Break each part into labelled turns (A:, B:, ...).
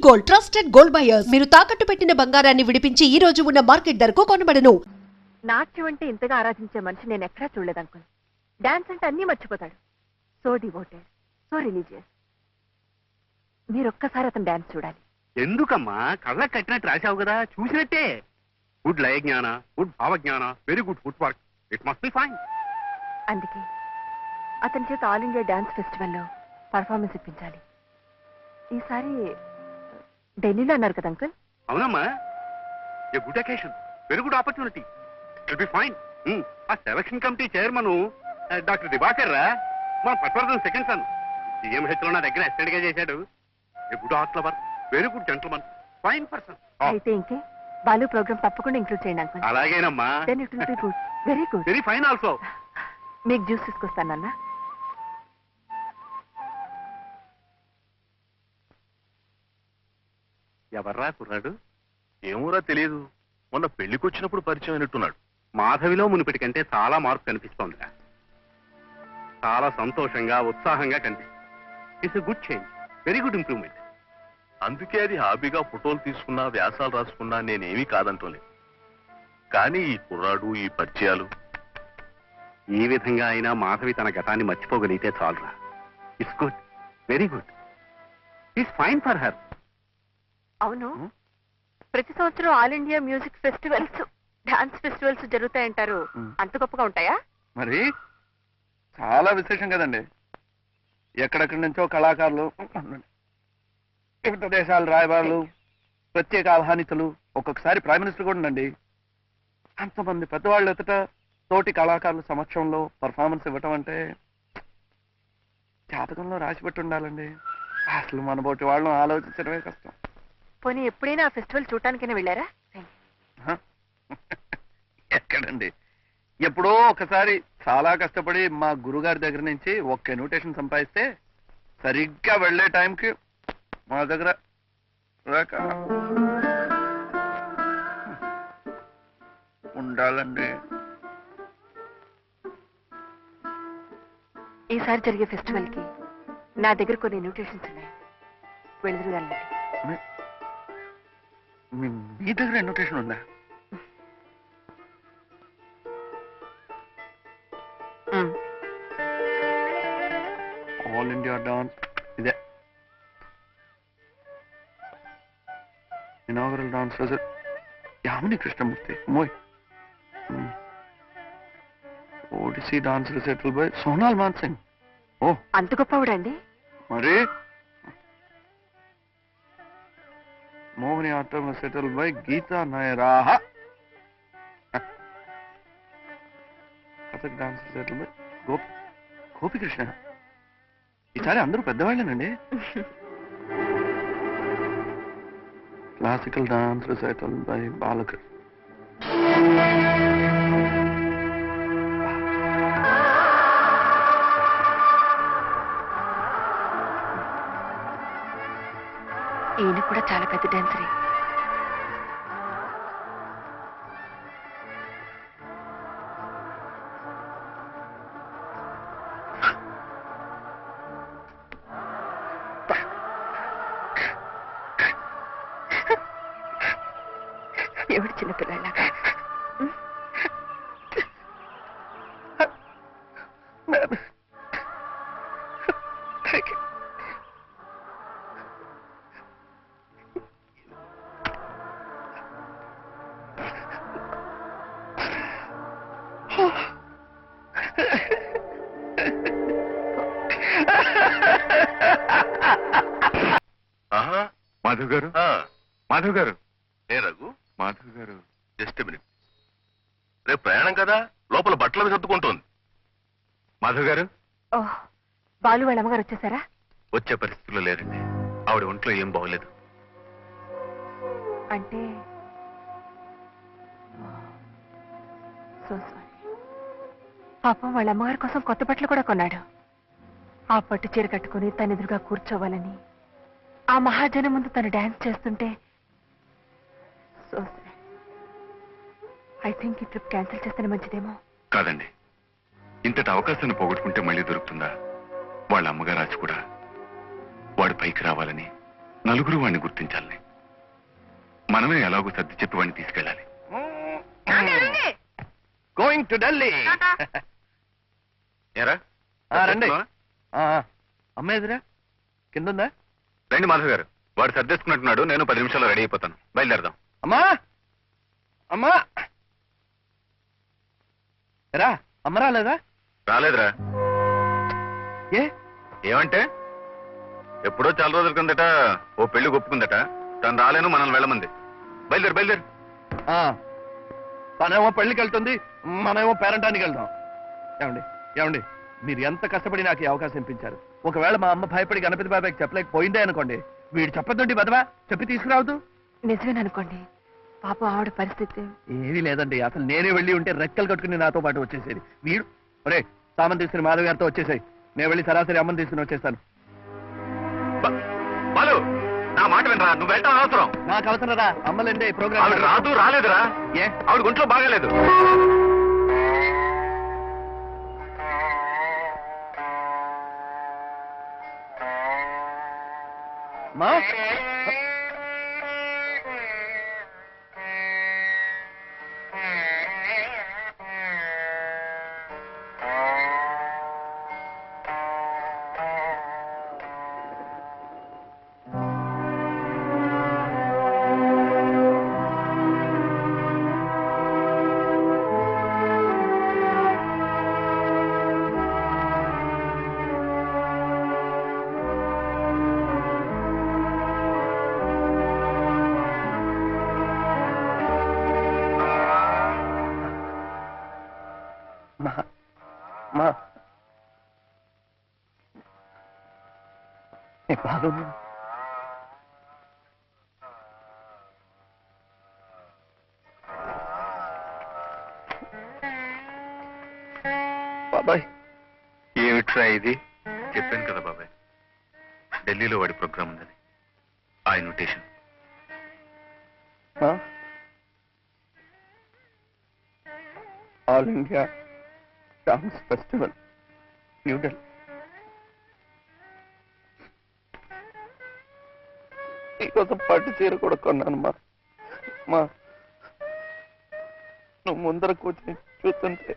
A: Gold, trusted gold buyers. మీరు తాకట్టు పెట్టిన బంగారాన్ని విడిపించి ఈ రోజు ఉన్న మార్కెట్ ధరకు కొనబడను.
B: నాట్యం అంటే ఇంతగా ఆరాధించే మనిషి నేను ఎక్కడా చూడలేదు అంకుల్. డాన్స్ అంటే అన్నీ మర్చిపోతాడు. So devoted, so religious. మీరొక్కసారి అతను డాన్స్ చూడాలి.
C: ఎందుకమ్మా కళ్ళ కట్టినట్టు రాశావు కదా, చూసినట్టే. గుడ్ లయ జ్ఞాన, గుడ్ భావజ్ఞాన, very good foot work. It must be fine.
B: అందుకే అతని చేత ఆల్ ఇండియా డాన్స్ ఫెస్టివల్లో పర్ఫార్మెన్స్ ఇప్పించాలి. ఈసారి ఢిల్లీలో అన్నారు కదా అంకుల్?
C: అవునమ్మా, a good occasion, very good opportunity. It be fine. ఆ selection committee chairman doctor Divakar రా, మన పట్వర్ధన్ సెకండ్ సన్. GMH లో నా దగ్గర అసిస్టెంట్ గా చేశాడు. A good art lover, very good gentleman, fine person.
B: అయితే ఇంకే బాలు ప్రోగ్రామ్ తప్పకుండా ఇంక్లూడ్ చేయండి అంకుల్.
C: అలాగేనమ్మా.
B: Then it will be good, very good,
C: very fine also.
B: మీకు జ్యూస్ తీసుకొస్తానన్నా.
C: ఎవర్రా కుర్రాడు?
D: ఏమోరా తెలియదు, మొన్న పెళ్లికి వచ్చినప్పుడు పరిచయం అయినట్టున్నాడు.
C: మాధవిలో మునిపటి కంటే చాలా మార్పు కనిపిస్తోందిరా. చాలా సంతోషంగా, ఉత్సాహంగా కనిపిస్తుంది. It's good change, very good improvement.
D: అందుకే అది హాబీగా ఫోటోలు తీసుకున్నా, వ్యాసాలు రాసుకున్నా నేనేమీ కాదంటోలేదు. కానీ ఈ కుర్రాడు, ఈ పరిచయాలు,
C: ఈ విధంగా అయినా మాధవి తన గతాన్ని మర్చిపోగలిగితే చాలురా. It's good, very good. It's fine for her.
B: అవును, ప్రతి సంవత్సరం all India music festivals, dance festivals జరుగుతాయంటారు. అంత గొప్పగా ఉంటాయా?
E: మరి చాలా విశేషం కదండి. ఎక్కడెక్కడి నుంచో కళాకారులు, వివిధ దేశాల రాయబారులు, ప్రత్యేక ఆహ్వానితులు, ఒక్కొక్కసారి ప్రైమ్ మినిస్టర్ కూడా ఉండండి. అంతమంది పెద్దవాళ్ళు ఎదుట తోటి కళాకారుల సమక్షంలో పర్ఫార్మెన్స్ ఇవ్వటం అంటే జాతకంలో రాసిపెట్టి ఉండాలండి. అసలు మన బోటి వాళ్ళని ఆలోచించడమే కష్టం.
B: పోనీ ఎప్పుడైనా ఆ ఫెస్టివల్ చూడటానికైనా వెళ్ళారా?
E: ఎక్కడండి, ఎప్పుడో ఒకసారి చాలా కష్టపడి మా గురుగారి దగ్గర నుంచి ఒక్క ఇన్విటేషన్ సంపాదిస్తే సరిగ్గా వెళ్లే టైంకి మా దగ్గర ఉండాలండి.
B: ఈసారి జరిగే ఫెస్టివల్ కి నా దగ్గర కొన్ని ఇన్విటేషన్స్ ఉన్నాయి, వెళుదురుగానండి.
E: మీ దగ్గర ఇన్విటేషన్ ఉందా? ఆల్ ఇండియా డాన్స్, ఇదే inaugural dance result, Yamini Krishnamurthy. మోయ్ Odissi dance recital by Sonal Mansingh. ఓ,
B: అంత గొప్పవాడండి?
E: మరి Mohiniattam recital by Geeta నయరాహ. Kathak dance recital by Gopikrishna. ఈసారి అందరూ పెద్దవాళ్ళేనండి. Classical dance recital by Balakrishna.
B: ఈయన కూడా చాలా పెద్ద డాన్సరే. ఎవడు చిన్నపిల్లలాగా?
C: మాధవ్ గారు, మాధవ్ గారు.
D: ఏ రఘు?
C: మాధవ్ గారు,
D: జస్ట్ మినిట్. రేపు ప్రయాణం కదా, లోపల బట్టలు సర్దుకుంటోంది.
C: మాధవ్ గారు.
B: ఓహ్, బాలు వాళ్ళ అమ్మగారు వచ్చేసారా?
C: వచ్చే పరిస్థితుల్లో లేరండి. ఆవిడ ఒంట్లో ఏం బాగోలేదు.
B: అంటే సో సారీ. పాపం వాళ్ళ అమ్మగారి కోసం కొత్త బట్టలు కూడా కొన్నాడు. ఆ పట్టు చీర కట్టుకుని తన ఎదురుగా కూర్చోవాలని, ఆ మహాజనం ముందు తను డాన్స్ చేస్తుంటే సో సారీ. ఐ థింక్ ఈ ట్రిప్ క్యాన్సిల్ చేస్తే మంచిదేమో.
C: కాదండి, ఇంతటి అవకాశాన్ని పోగొట్టుకుంటే మళ్ళీ దొరుకుతుందా? వాళ్ళ అమ్మగారు రాజు కూడా వాడు పైకి రావాలని, నలుగురు వాడిని గుర్తించాలని, మనమే ఎలాగో సర్ది చెప్పి వాడిని తీసుకెళ్ళాలి.
E: Going to Delhi.
C: ఏరా
E: రండి. అమ్మాయిదిరా కింద
C: రండి మాధవ్ గారు, వాడు సర్దేసుకున్నట్టున్నాడు. నేను 10 నిమిషాల్లో రెడీ అయిపోతాను. బయలుదేరదాం.
E: అమ్మా అమ్మా రా. అమ్మ రాలేదా?
C: రాలేదురా.
E: ఏ
C: ఏమంటే ఎప్పుడో చాలా రోజుల కిందట ఓ పెళ్లి ఒప్పుకుందట. తను రాలేను, మనల్ని వెళ్ళమంది. బయలుదేరు బయలుదేరు.
E: తనేమో పెళ్లికి వెళ్తుంది, మనమేమో పేరంటానికి వెళ్తాం. ఏమండి ఏమండి, మీరు ఎంత కష్టపడి నాకు ఈ అవకాశం ఇప్పించారు. ఒకవేళ మా అమ్మ భయపడి గణపతి బాబాయ్కి చెప్పలేకపోయిందే అనుకోండి, వీడు చెప్పొద్దండి బదవా, చెప్పి తీసుకురావద్దు.
B: నిజమేననుకోండి, పాపం ఆవిడ పరిస్థితి.
E: ఏమీ లేదండి, అసలు నేనే వెళ్ళి ఉంటే రెక్కలు కట్టుకుని నాతో పాటు వచ్చేసేది. వీడు ఒరే సామాన్ తీసుకుని మాధవ్ గారితో వచ్చేసాయి. నేను వెళ్ళి సరాసరి అమ్మని తీసుకుని వచ్చేస్తాను.
C: బాలు, నా మాట వినరా, నువ్వు వెళ్ళటం అవసరం.
E: నాకు అవసరం రా. అమ్మలంటే ప్రోగ్రామ్
C: ఆవిడ రాదు, రాలేదురా.
E: ఏ
C: ఆవిడ గుంట్లో బాగాలేదు.
E: మా బాలు బాబాయ్.
C: ఏమిట్రా ఇది? చెప్పాను కదా బాబాయ్, ఢిల్లీలో వాడి ప్రోగ్రామ్ ఉందని. ఆ invitation.
E: All India dance festival, New Delhi. ఈరోజు పట్టు చీర కూడా కొన్నాను మా నువ్వు ముందర కూర్చొని చూస్తుంటే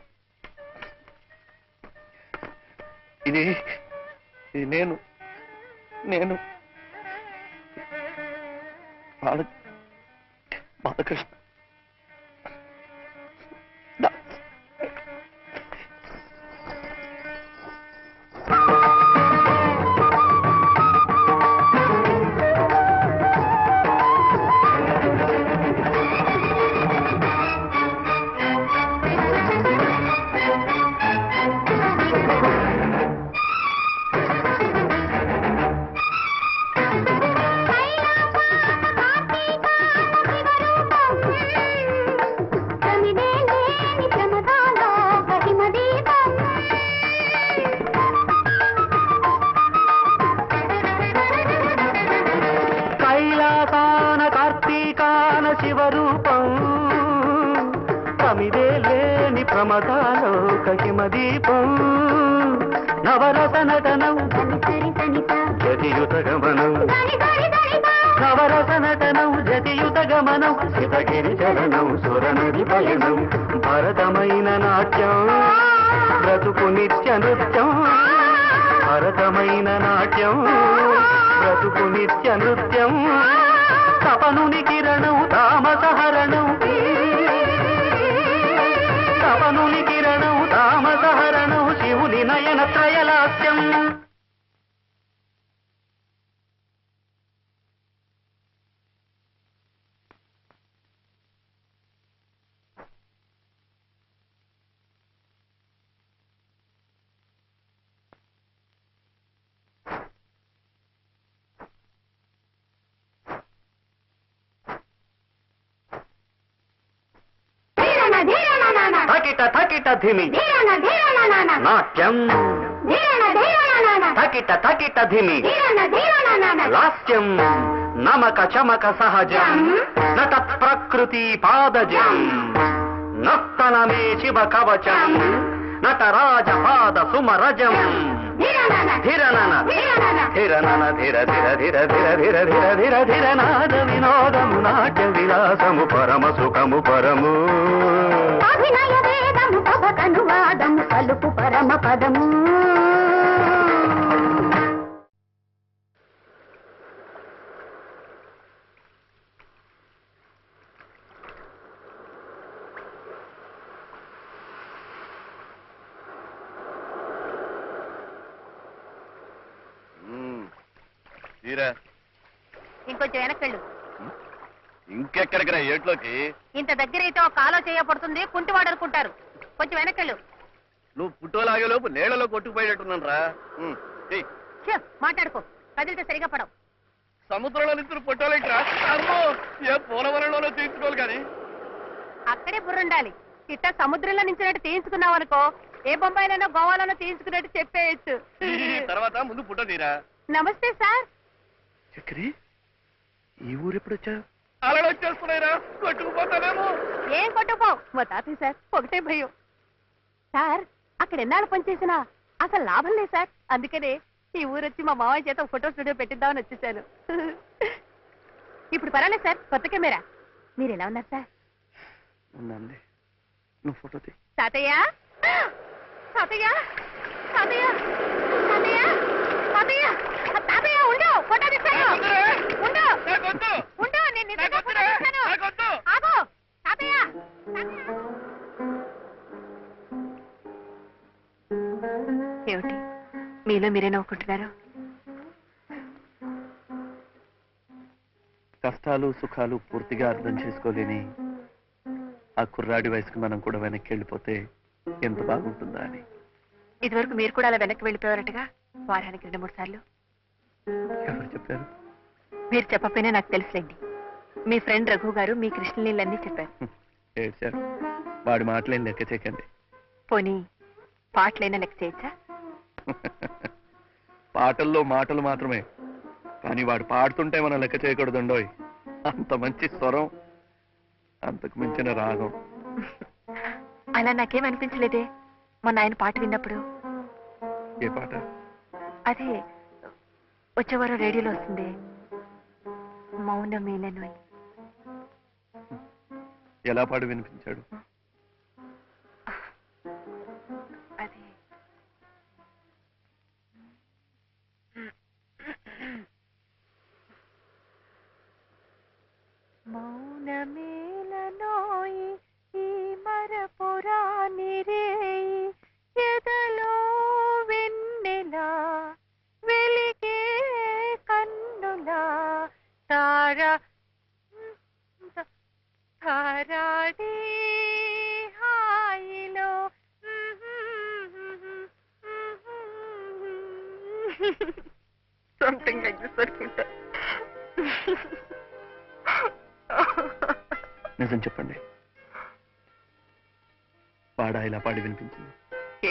E: ఇది నేను బాలకృష్ణ.
F: శివరూపం తమిదే లేని ప్రమదాలోక హిమదీపం నవరస నటనం జతియుత గమనం నవరస నటనం జతియుత గమనం శివగిరి చరణం సురనది పయనం భరతమైన నాట్యం బ్రతుకు నిత్య నృత్యం భరతమైన నాట్యం బ్రతుకు నిత్య నృత్యం తపనుని కిరణం తామసహరణం తపనుని కిరణం తామసహరణం శివుని నయన త్రయలాస్యం థకిట థకిట ధిమి నాట్యం థకిట థకిట ధిమి లాస్యం నమక చమక సహజం నట ప్రకృతి పాదజం నర్తనమే శివ కవచం నటరాజ పాద సుమరజం ధీర నాన ధీర నాన ధీర ధీర ధీర ధీర ధీర ధీర ధీర ధీర నాద వినోదము నాట్య విలాసము పరమ సుఖము పరము
G: అభినయ వేదము కనువాదము కలుపు పరమ పదము
E: తీరా
B: ఇంకొంచెం వెనక్కెళ్ళు.
E: ఇంకెక్కడికి ఏట్లోకి
B: ఇంత దగ్గర అయితే ఒక కాలో చేయబడుతుంది, కుంటివాడు అనుకుంటారు. కొంచెం వెనక్కెళ్ళు.
E: నువ్వు పుట్టోలాగే లోపు నీళ్లలో కొట్టుకుపోయేటట్టున్నాను రా.
B: మాట్లాడుకో, కదిలితే సరిగా పడవు.
E: సముద్రంలో నుంచి పుట్టోలేట్రా అమ్మో ఏ పోలవరంలోనో తీసుకోవాలి కానీ
B: అక్కడే బుర్రుండాలి. ఇట్ట సముద్రంలో నించినట్టు తీయించుకున్నావు అనుకో, ఏ బొంబాయిలోనో గోవాలోనో తీయించుకున్నట్టు చెప్పేయచ్చు.
E: తర్వాత ముందు పుట్ట తీరా.
B: నమస్తే సార్.
E: చక్రి ఈ ఊరు ఎప్పుడొచ్చా? అలలు వచ్చేస్తున్నాయిరా, కొట్టుకుపోతానేమో.
B: ఏం కొట్టుకుపోవు, మా తాతయ్య సార్ ఒకటే భయం. సార్ అక్కడ ఎన్నాళ్ళు పనిచేసినా అసలు లాభం లేదు సార్. అందుకనే ఈ ఊరొచ్చి మా మావయ్య చేత ఫోటో స్టూడియో పెట్టిద్దామని వచ్చేసాను. ఇప్పుడు పర్వాలేదు సార్, కొత్త కెమెరా. మీరు ఎలా ఉన్నారు సార్?
E: ఉన్నాండి, నువ్వు ఫోటో తీ.
B: తాతయ్య తాతయ్య తాతయ్య తాతయ్య తాతయ్య తాతయ్య ఉండు, ఫోటో తీస్తాను. ఉండు ఉండు, నేను నిజంగా ఫోటో తీస్తాను. ఆగు తాతయ్య. ఏమిటి మీలో మీరే నవ్వుకుంటున్నారు?
E: కష్టాలు సుఖాలు పూర్తిగా అర్థం చేసుకోలేని ఆ కుర్రాడి వయసుకు మనం కూడా వెనక్కి వెళ్ళిపోతే ఎంత బాగుంటుందా అని.
B: ఇదివరకు మీరు కూడా అలా వెనక్కి వెళ్ళిపోయారటగా, వారానికి 2-3 సార్లు.
E: ఎవరు చెప్పారు?
B: మీరు చెప్పకపోయినా నాకు తెలుసులేండి. మీ ఫ్రెండ్ రఘు గారు మీ కృష్ణలీలన్నీ చెప్పారు.
E: ఏడ్చారు. వాడి మాటలేం లెక్క చేయకండి.
B: పోనీ పాటలైనా లెక్క చేయొచ్చా?
E: పాటల్లో మాటలు మాత్రమే, కానీ వాడు పాడుతుంటే మనం లెక్క చేయకూడదండోయ్. అంత మంచి స్వరం, అంతకు మించిన రాగం.
B: అలా నాకేమనిపించలేదే మొన్న ఆయన పాట విన్నప్పుడు.
E: ఏ పాట?
B: అదే వచ్చేవారం రేడియోలో వస్తుంది, మౌనమేలను.
E: ఎలా పాడు వినిపించాడు?
B: అది మౌనమేలనోయి ఈ మరపురాని రేయి ఎదలో వెన్నెలా వెలిగే కన్నులా తారా తారాడి హాయిలో సంథింగ్ లైక్ దిస్ అనుకుంటా.
E: నిజం చెప్పండి, పాడా ఇలా పాడి వినిపించింది?
B: ఏ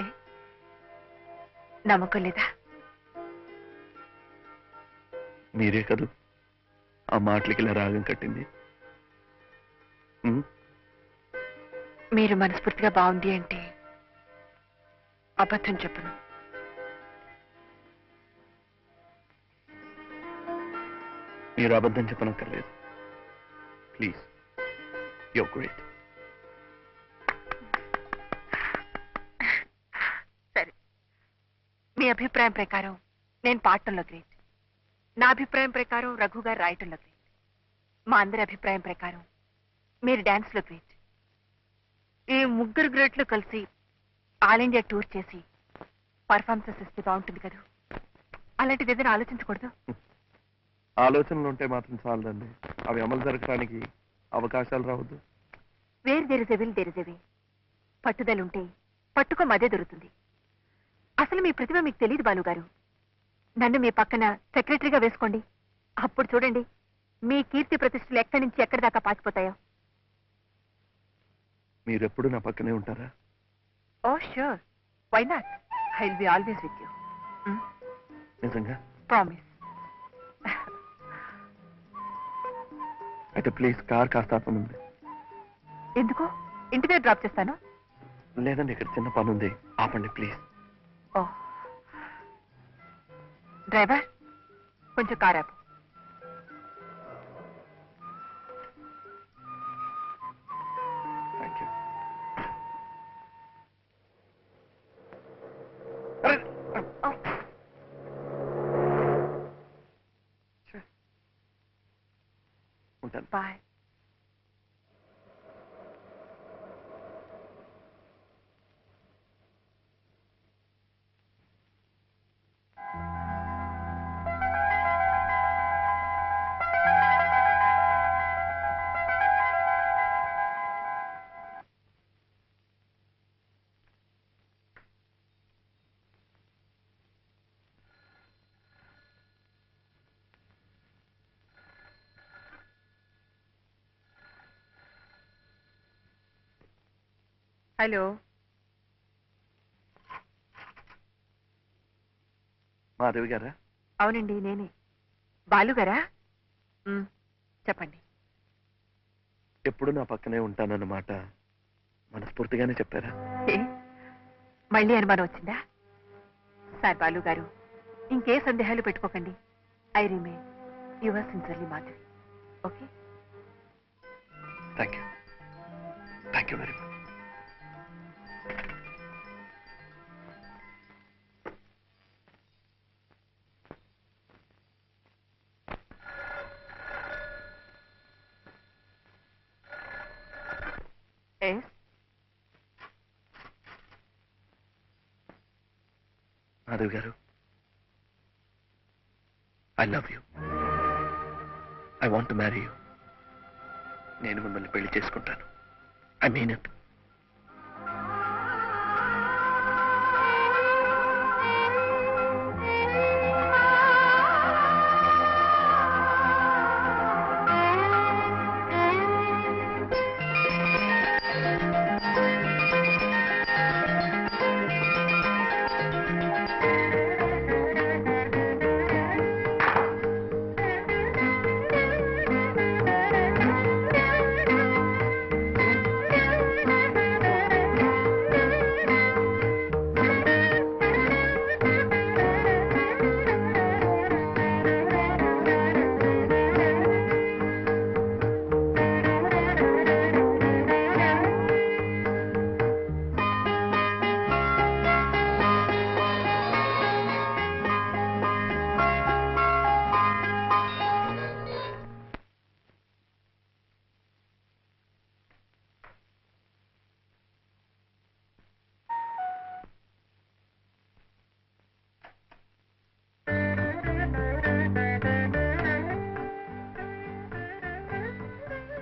B: నమ్మకం లేదా?
E: మీరే కదూ ఆ మాటలకి ఇలా రాగం కట్టింది.
B: మీరు మనస్ఫూర్తిగా బాగుంది అంటే అబద్ధం చెప్పను.
E: మీరు అబద్ధం చెప్పనక్కర్లేదు. Please, your great.
B: సరే, మీ అభిప్రాయం ప్రకారం నేను పాడటంలో గ్రేట్, నా అభిప్రాయం ప్రకారం రఘు గారు రాయటంలో గ్రేట్, మా అందరి అభిప్రాయం ప్రకారం మీరు డాన్స్ లో గ్రేట్. ఈ ముగ్గురు గ్రేట్లు కలిసి ఆల్ ఇండియా టూర్ చేసి పర్ఫార్మెన్సెస్ ఇస్తే బాగుంటుంది కదా. అలాంటిది ఏదైనా ఆలోచించకూడదు?
E: ఆలోచనలు ఉంటే మాత్రం చాలదండి, అవి అమలు జరగడానికి అవకాశాలు రావద్దు.
B: వేరు తెరిజెవిల్ తెరిజెవి పట్టుదలుంటే పట్టుకోమదే దొరుకుతుంది. అసలు మీ ప్రతిభ మీకు తెలియదు బాలుగారు. నన్ను మీ పక్కన సెక్రటరీగా వేసుకోండి, అప్పుడు చూడండి మీ కీర్తి ప్రతిష్టలు ఎక్కడి నుంచి ఎక్కడి దాకా పాకిపోతాయో.
E: మీరెప్పుడు నా పక్కనే ఉంటారా?
B: Oh sure, why not, I will be always with you.
E: నిజంగా?
B: ప్రామిస్.
E: అయితే ప్లీజ్ కార్ కాస్త ఆపనుంది.
B: ఎందుకు? ఇంటి దగ్గర డ్రాప్ చేస్తాను.
E: లేదండి, ఇక్కడ చిన్న పని ఉంది, ఆపండి ప్లీజ్.
B: ఓ డ్రైవర్ కొంచెం కారాపు.
E: Thank you. ఉంటాను.
B: బాయ్. హలో,
E: మాధవి గారా?
B: అవునండి నేనే. బాలు గారా? చెప్పండి.
E: ఎప్పుడు నా పక్కనే ఉంటానన్నమాట మనస్ఫూర్తిగానే చెప్పారా?
B: ఏ, మళ్ళీ అనుమానం వచ్చిందా? సార్ బాలు గారు, ఇంకే సందేహాలు పెట్టుకోకండి. I remain your sincerely Madhavi. Okay?
E: Thank you. Thank you very much.
B: Yes,
E: Madhavi garu, I love you. I want to marry you. నేను మిమ్మల్ని పెళ్లి చేసుకుంటాను. I mean it.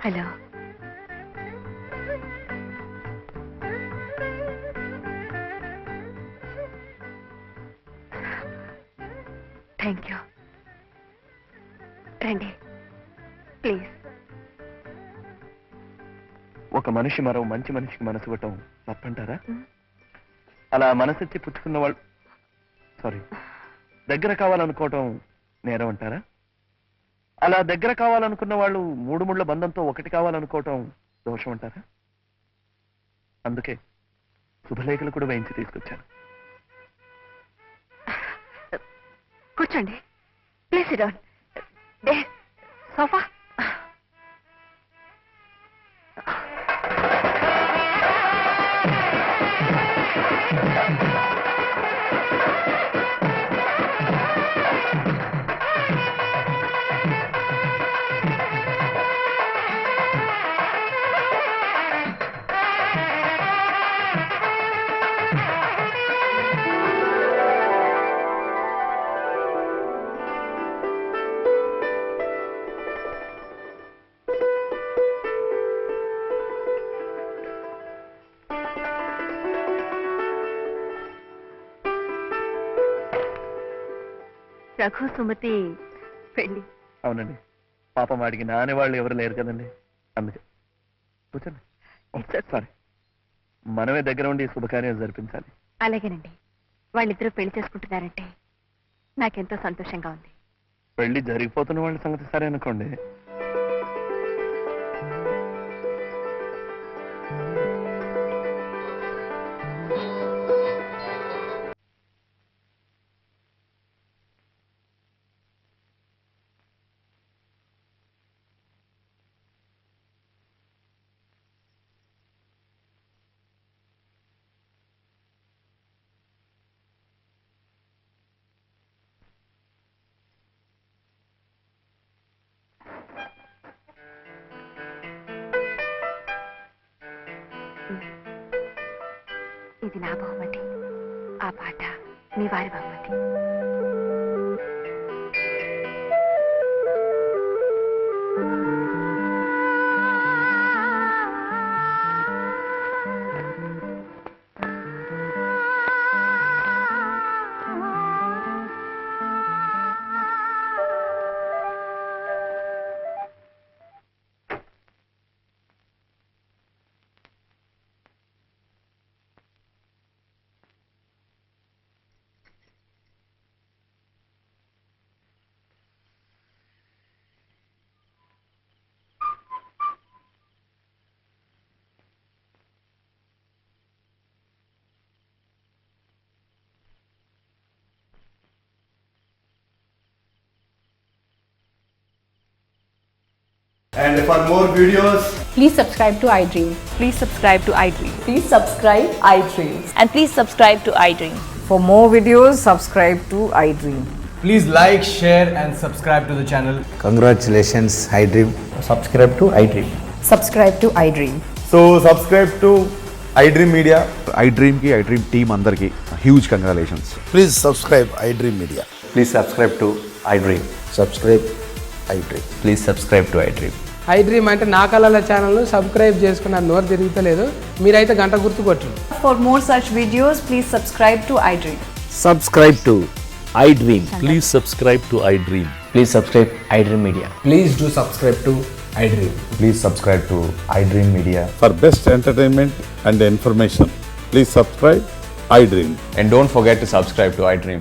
B: Hello. Thank you. రండి ప్లీజ్.
E: ఒక మనిషి మరో మంచి మనిషికి మనసు ఇవ్వటం తప్పంటారా? అలా మనసిచ్చి పుచ్చుకున్న వాళ్ళు దగ్గర కావాలనుకోవటం నేరం అంటారా? అలా దగ్గర కావాలనుకున్న వాళ్ళు మూడు ముళ్ళ బంధంతో ఒకటి కావాలనుకోవటం దోషం అంటారా? అందుకే శుభలేఖలు కూడా వేయించి తీసుకొచ్చాను.
B: కూర్చోండి please. Sit down. Sofa. Raghu Sumathi పెళ్లి.
E: అవునండి. పాపం వాడికి నానే వాళ్ళు ఎవరు లేరు కదండి, అందుకే. కూర్చోండి. సారీ, మనమే దగ్గర ఉండి శుభకార్యం జరిపించాలి.
B: అలాగేనండి. వాళ్ళిద్దరూ పెళ్లి చేసుకుంటున్నారంటే నాకెంతో సంతోషంగా ఉంది.
E: పెళ్లి జరిగిపోతున్న వాళ్ళ సంగతి సరే అనుకోండి.
B: ఇది నా బహుమతి, ఆ పాట మీ వారి బహుమతి.
H: And for more videos,
I: Please subscribe to iDream.
B: Please subscribe to iDream.
I: Please subscribe iDream.
B: And please subscribe to iDream.
I: For more videos, subscribe to iDream.
H: please like, share and subscribe to the channel.
J: Congratulations, iDream.
H: Subscribe to iDream.
I: Subscribe to iDream.
H: So subscribe to iDream Media.
K: iDream ki iDream team andarki huge congratulations.
J: Please subscribe iDream Media.
F: Please subscribe to iDream.
J: Subscribe iDream.
F: Please subscribe to iDream.
L: iDream అంటే నా కళల channel subscribe చేసుకున్న నోరు తిరుగుతలేదు, మీరైతే గంట గుర్తు కొట్టండి.
I: For more such videos, please subscribe to iDream.
J: Subscribe to iDream.
D: Please subscribe to iDream.
F: Please subscribe iDream Media.
L: Please do subscribe to iDream.
K: Please subscribe to iDream Media.
J: For best entertainment and information, please subscribe iDream.
F: And don't forget to subscribe to iDream.